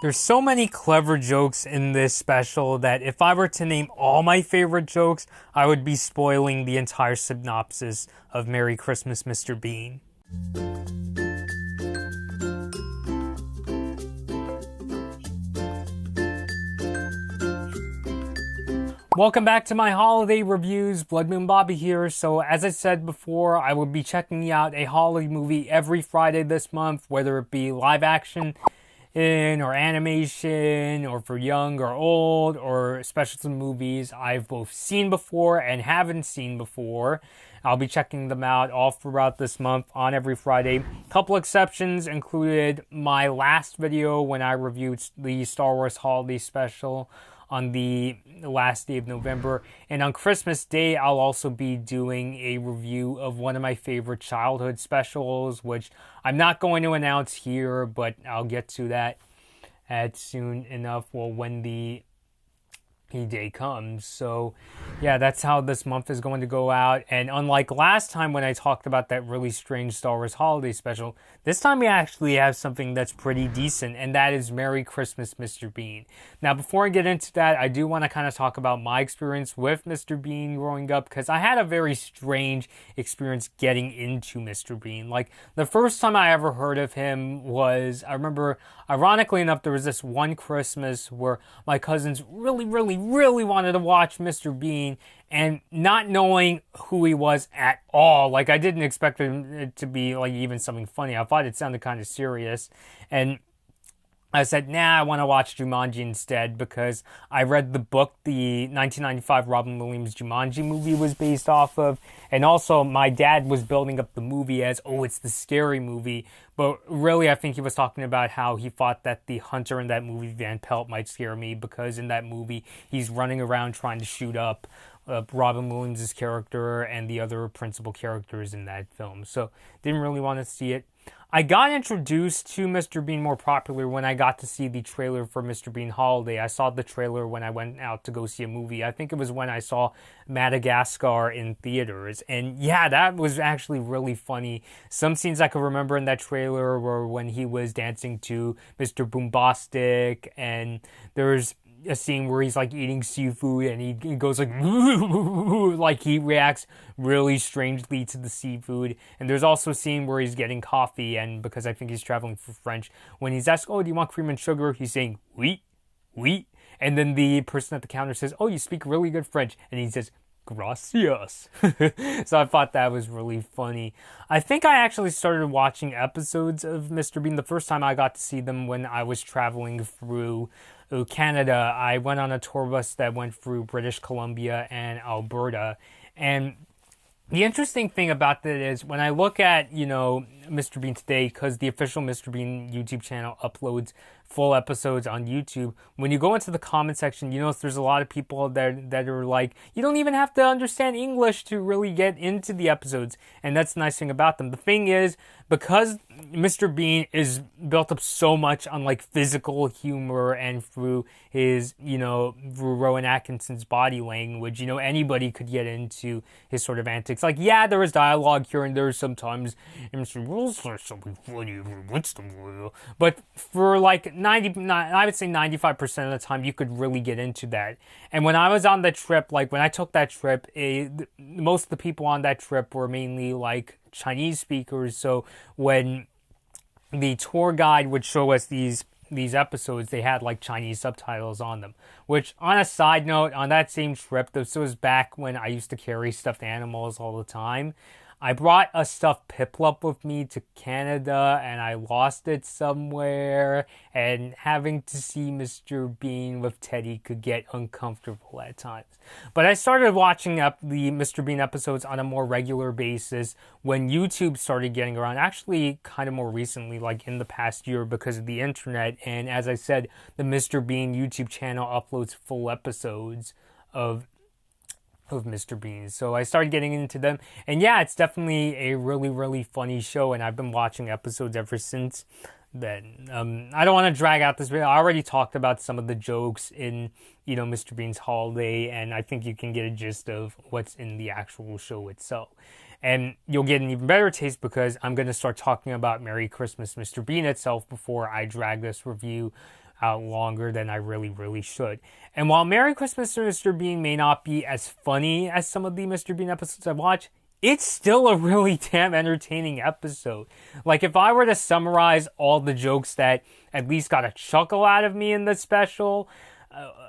There's so many clever jokes in this special that if I were to name all my favorite jokes, I would be spoiling the entire synopsis of Merry Christmas, Mr. Bean. Welcome back to my holiday reviews. Blood Moon Bobby here. So as I said before, I will be checking out a holiday movie every Friday this month, whether it be live action or animation, or for young or old, or specialty movies I've both seen before and haven't seen before. I'll be checking them out all throughout this month on every Friday. Couple exceptions included my last video when I reviewed the Star Wars Holiday Special on the last day of November. And on Christmas Day, I'll also be doing a review of one of my favorite childhood specials, which I'm not going to announce here, but I'll get to that at soon enough, well, when the day comes. So yeah, that's how this month is going to go out. And unlike last time when I talked about that really strange Star Wars Holiday Special, this time we actually have something that's pretty decent, and that is Merry Christmas, Mr. Bean. Now, before I get into that, I do want to kind of talk about my experience with Mr. Bean growing up, because I had a very strange experience getting into Mr. Bean. Like, the first time I ever heard of him was, I remember, ironically enough, there was this one Christmas where my cousins really wanted to watch Mr. Bean, and not knowing who he was at all, like, I didn't expect it to be like even something funny. I thought it sounded kind of serious, and I said, nah, I want to watch Jumanji instead, because I read the book the 1995 Robin Williams Jumanji movie was based off of, and also my dad was building up the movie as, oh, it's the scary movie, but really I think he was talking about how he thought that the hunter in that movie, Van Pelt, might scare me, because in that movie he's running around trying to shoot up Robin Williams' character and the other principal characters in that film. So didn't really want to see it. I got introduced to Mr. Bean more popular when I got to see the trailer for Mr. Bean Holiday. I saw the trailer when I went out to go see a movie. I think it was when I saw Madagascar in theaters. And yeah, that was actually really funny. Some scenes I could remember in that trailer were when he was dancing to Mr. Boombastic, and there's a scene where he's like eating seafood and he goes like he reacts really strangely to the seafood. And there's also a scene where he's getting coffee, and because I think he's traveling for French, when he's asked, oh, do you want cream and sugar, he's saying oui, and then the person at the counter says, oh, you speak really good French, and he says gracias. So I thought that was really funny. I think I actually started watching episodes of Mr. Bean the first time I got to see them when I was traveling through Canada. I went on a tour bus that went through British Columbia and Alberta, and the interesting thing about that is when I look at, Mr. Bean today, because the official Mr. Bean YouTube channel uploads full episodes on YouTube, when you go into the comment section, you notice there's a lot of people that are like, you don't even have to understand English to really get into the episodes, and that's the nice thing about them. The thing is, because Mr. Bean is built up so much on like physical humor and through his, through Rowan Atkinson's body language, anybody could get into his sort of antics. Like, yeah, there is dialogue here and there sometimes, and Mr. Will says something funny every once in a while, but for like I would say 95% of the time, you could really get into that. And when I was on the trip, like when I took that trip, most of the people on that trip were mainly like Chinese speakers. So when the tour guide would show us these episodes, they had like Chinese subtitles on them. Which, on a side note, on that same trip, this was back when I used to carry stuffed animals all the time. I brought a stuffed Piplup with me to Canada, and I lost it somewhere, and having to see Mr. Bean with Teddy could get uncomfortable at times. But I started watching up the Mr. Bean episodes on a more regular basis when YouTube started getting around, actually kind of more recently, like in the past year, because of the internet. And as I said, the Mr. Bean YouTube channel uploads full episodes of Mr. Bean. So I started getting into them, and yeah, it's definitely a really funny show, and I've been watching episodes ever since then. I don't want to drag out this video. I already talked about some of the jokes in, Mr. Bean's Holiday, and I think you can get a gist of what's in the actual show itself. And you'll get an even better taste because I'm going to start talking about Merry Christmas, Mr. Bean itself before I drag this review out longer than I really should. And while Merry Christmas, Mr. Bean may not be as funny as some of the Mr. Bean episodes I've watched, it's still a really damn entertaining episode. Like, if I were to summarize all the jokes that at least got a chuckle out of me in the special,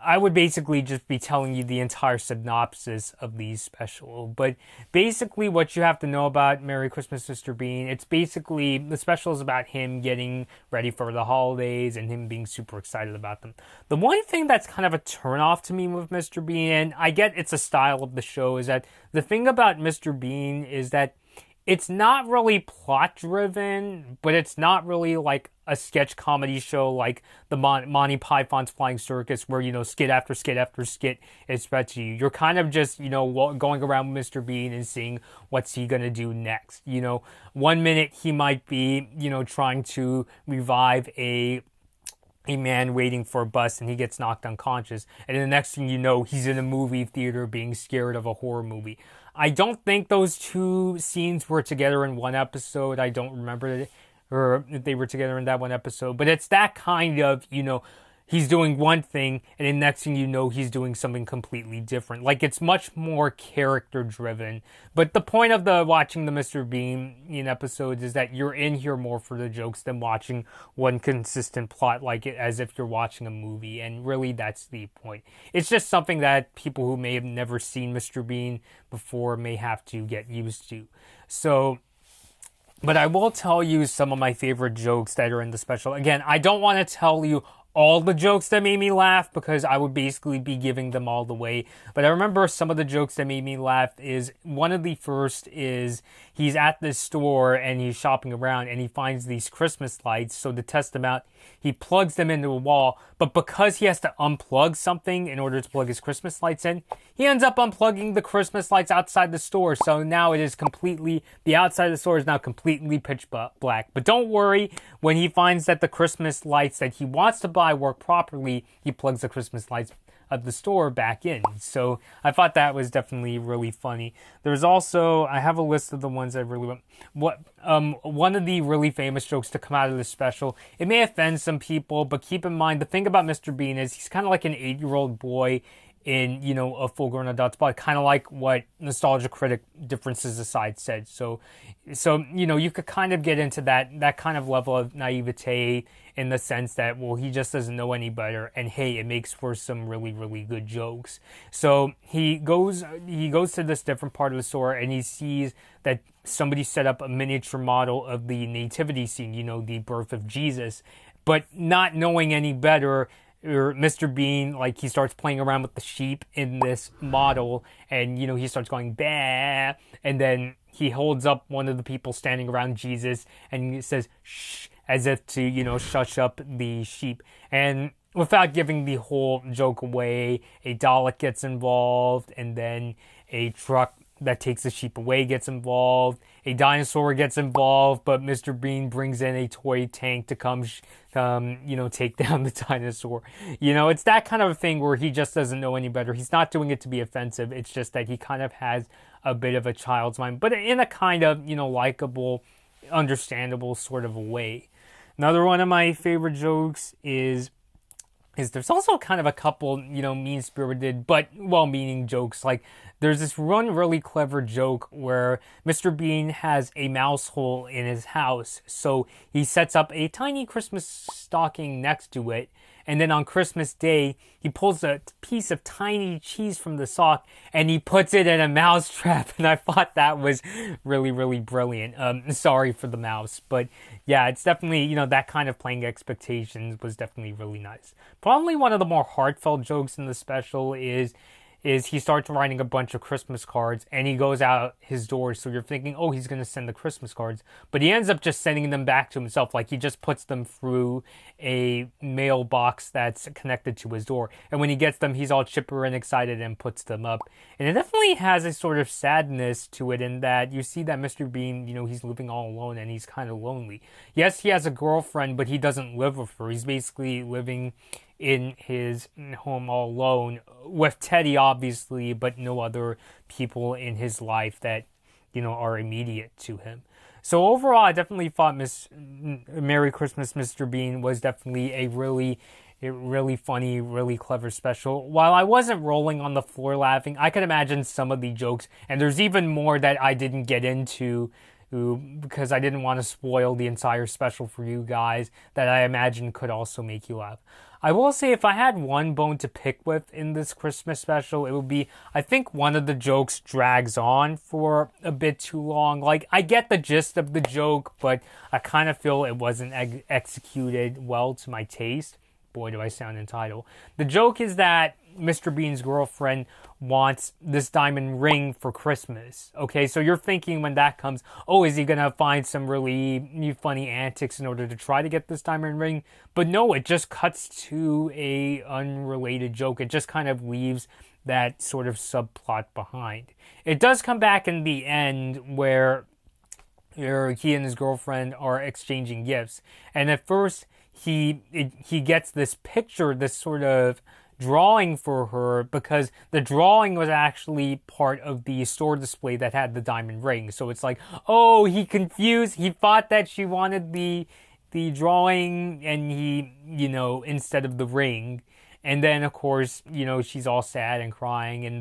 I would basically just be telling you the entire synopsis of the special. But basically what you have to know about Merry Christmas, Mr. Bean, it's basically, the special is about him getting ready for the holidays and him being super excited about them. The one thing that's kind of a turnoff to me with Mr. Bean, and I get it's a style of the show, is that the thing about Mr. Bean is that it's not really plot driven, but it's not really like a sketch comedy show like the Monty Python's Flying Circus, where, you know, skit after skit after skit is fed to you. You're kind of just, you know, going around with Mr. Bean and seeing what's he gonna do next. You know, one minute he might be, you know, trying to revive a man waiting for a bus and he gets knocked unconscious, and then the next thing you know, he's in a movie theater being scared of a horror movie. I don't think those two scenes were together in one episode. I don't remember it, or if they were together in that one episode. But it's that kind of, you know, he's doing one thing, and the next thing you know, he's doing something completely different. Like, it's much more character driven. But the point of watching the Mr. Bean in episodes is that you're in here more for the jokes than watching one consistent plot, like it as if you're watching a movie. And really, that's the point. It's just something that people who may have never seen Mr. Bean before may have to get used to. So, but I will tell you some of my favorite jokes that are in the special. Again, I don't want to tell you all the jokes that made me laugh, because I would basically be giving them all the way. But I remember some of the jokes that made me laugh is, one of the first is, he's at this store and he's shopping around and he finds these Christmas lights. So to test them out, he plugs them into a wall, but because he has to unplug something in order to plug his Christmas lights in, he ends up unplugging the Christmas lights outside the store. So now it is completely, the outside of the store is now completely pitch black. But don't worry, when he finds that the Christmas lights that he wants to buy work properly, he plugs the Christmas lights of the store back in. So I thought that was definitely really funny. There's also, I have a list of the ones I really want. One of the really famous jokes to come out of this special, it may offend some people, but keep in mind, the thing about Mr. Bean is he's kind of like an 8-year-old boy in, you know, a full-grown adult's body, kind of like what Nostalgia Critic, Differences Aside, said. So you know, you could kind of get into that kind of level of naivete, in the sense that, well, he just doesn't know any better, and hey, it makes for some really good jokes. So he goes to this different part of the store, and he sees that somebody set up a miniature model of the nativity scene, you know, the birth of Jesus, but not knowing any better, or Mr. Bean, like, he starts playing around with the sheep in this model, and, you know, he starts going, bah, and then he holds up one of the people standing around Jesus, and he says, shh, as if to, you know, shush up the sheep. And without giving the whole joke away, a Dalek gets involved, and then a truck that takes the sheep away gets involved. A dinosaur gets involved, but Mr. Bean brings in a toy tank to come, you know, take down the dinosaur. You know, it's that kind of a thing where he just doesn't know any better. He's not doing it to be offensive. It's just that he kind of has a bit of a child's mind, but in a kind of, you know, likable, understandable sort of a way. Another one of my favorite jokes is there's also kind of a couple, you know, mean-spirited but well-meaning jokes. Like, there's this one really clever joke where Mr. Bean has a mouse hole in his house, so he sets up a tiny Christmas stocking next to it, and then on Christmas Day, he pulls a piece of tiny cheese from the sock and he puts it in a mouse trap. And I thought that was really brilliant. Sorry for the mouse, but yeah, it's definitely, you know, that kind of playing expectations was definitely really nice. Probably one of the more heartfelt jokes in the special is he starts writing a bunch of Christmas cards and he goes out his door. So you're thinking, oh, he's going to send the Christmas cards. But he ends up just sending them back to himself. Like, he just puts them through a mailbox that's connected to his door. And when he gets them, he's all chipper and excited and puts them up. And it definitely has a sort of sadness to it, in that you see that Mr. Bean, you know, he's living all alone and he's kind of lonely. Yes, he has a girlfriend, but he doesn't live with her. He's basically living in his home all alone, with Teddy obviously, but no other people in his life that, you know, are immediate to him. So overall, I definitely thought Merry Christmas, Mr. Bean was definitely a really a really funny, really clever special. While I wasn't rolling on the floor laughing, I could imagine some of the jokes, and there's even more that I didn't get into because I didn't want to spoil the entire special for you guys, that I imagine could also make you laugh. I will say, if I had one bone to pick with in this Christmas special, it would be, I think one of the jokes drags on for a bit too long. Like, I get the gist of the joke, but I kind of feel it wasn't executed well to my taste. Boy, do I sound entitled. The joke is that Mr. Bean's girlfriend wants this diamond ring for Christmas. Okay, so you're thinking when that comes, oh, is he gonna find some really new funny antics in order to try to get this diamond ring? But no, it just cuts to a unrelated joke. It just kind of leaves that sort of subplot behind. It does come back in the end where he and his girlfriend are exchanging gifts, and at first he gets this picture, this sort of drawing for her, because the drawing was actually part of the store display that had the diamond ring. So it's like, oh, he confused. He thought that she wanted the drawing, and he, instead of the ring. And then, of course, she's all sad and crying, and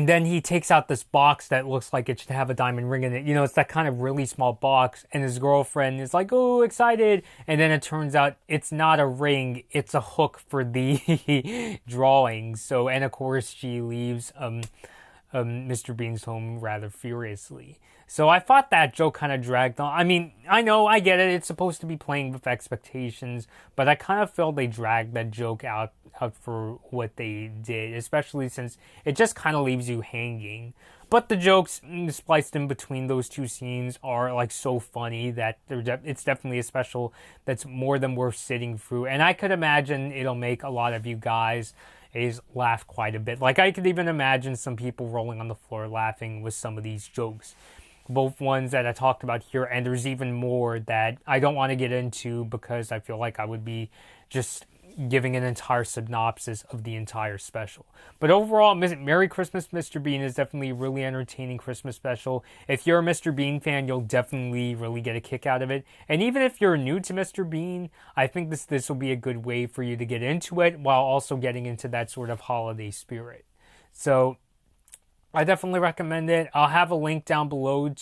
then he takes out this box that looks like it should have a diamond ring in it. It's that kind of really small box. And his girlfriend is like, oh, excited. And then it turns out it's not a ring. It's a hook for the drawing. So, and of course, she leaves Mr. Bean's home rather furiously. So I thought that joke kind of dragged on. I mean, I know, I get it. It's supposed to be playing with expectations. But I kind of felt they dragged that joke out for what they did, especially since it just kind of leaves you hanging. But the jokes spliced in between those two scenes are like so funny that it's definitely a special that's more than worth sitting through. And I could imagine it'll make a lot of you guys laugh quite a bit. Like, I could even imagine some people rolling on the floor laughing with some of these jokes. Both ones that I talked about here, and there's even more that I don't want to get into because I feel like I would be just giving an entire synopsis of the entire special. But overall, Merry Christmas, Mr. Bean is definitely a really entertaining Christmas special. If you're a Mr. Bean fan, you'll definitely really get a kick out of it. And even if you're new to Mr. Bean, I think this will be a good way for you to get into it while also getting into that sort of holiday spirit. So I definitely recommend it. I'll have a link down below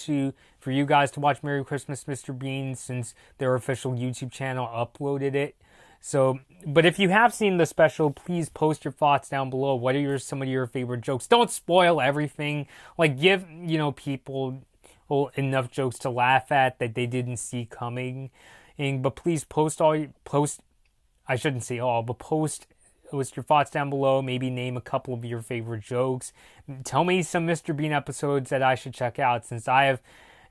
for you guys to watch Merry Christmas, Mr. Bean, since their official YouTube channel uploaded it. So, but if you have seen the special, please post your thoughts down below. What are some of your favorite jokes? Don't spoil everything. Like, give, people enough jokes to laugh at that they didn't see coming. But please post I shouldn't say all, but post with your thoughts down below. Maybe name a couple of your favorite jokes. Tell me some Mr. Bean episodes that I should check out, since I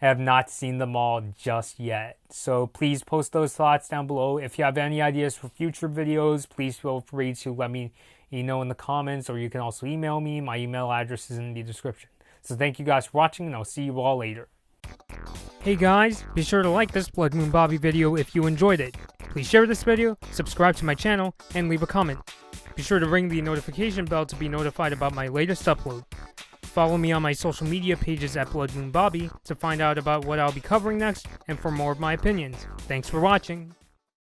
have not seen them all just yet. So please post those thoughts down below. If you have any ideas for future videos, please feel free to let me know in the comments, or you can also email me. My email address is in the description. So thank you guys for watching, and I'll see you all later. Hey guys, be sure to like this Blood Moon Bobby video if you enjoyed it. Please share this video, subscribe to my channel, and leave a comment. Be sure to ring the notification bell to be notified about my latest upload. Follow me on my social media pages at Blood Moon Bobby to find out about what I'll be covering next and for more of my opinions. Thanks for watching.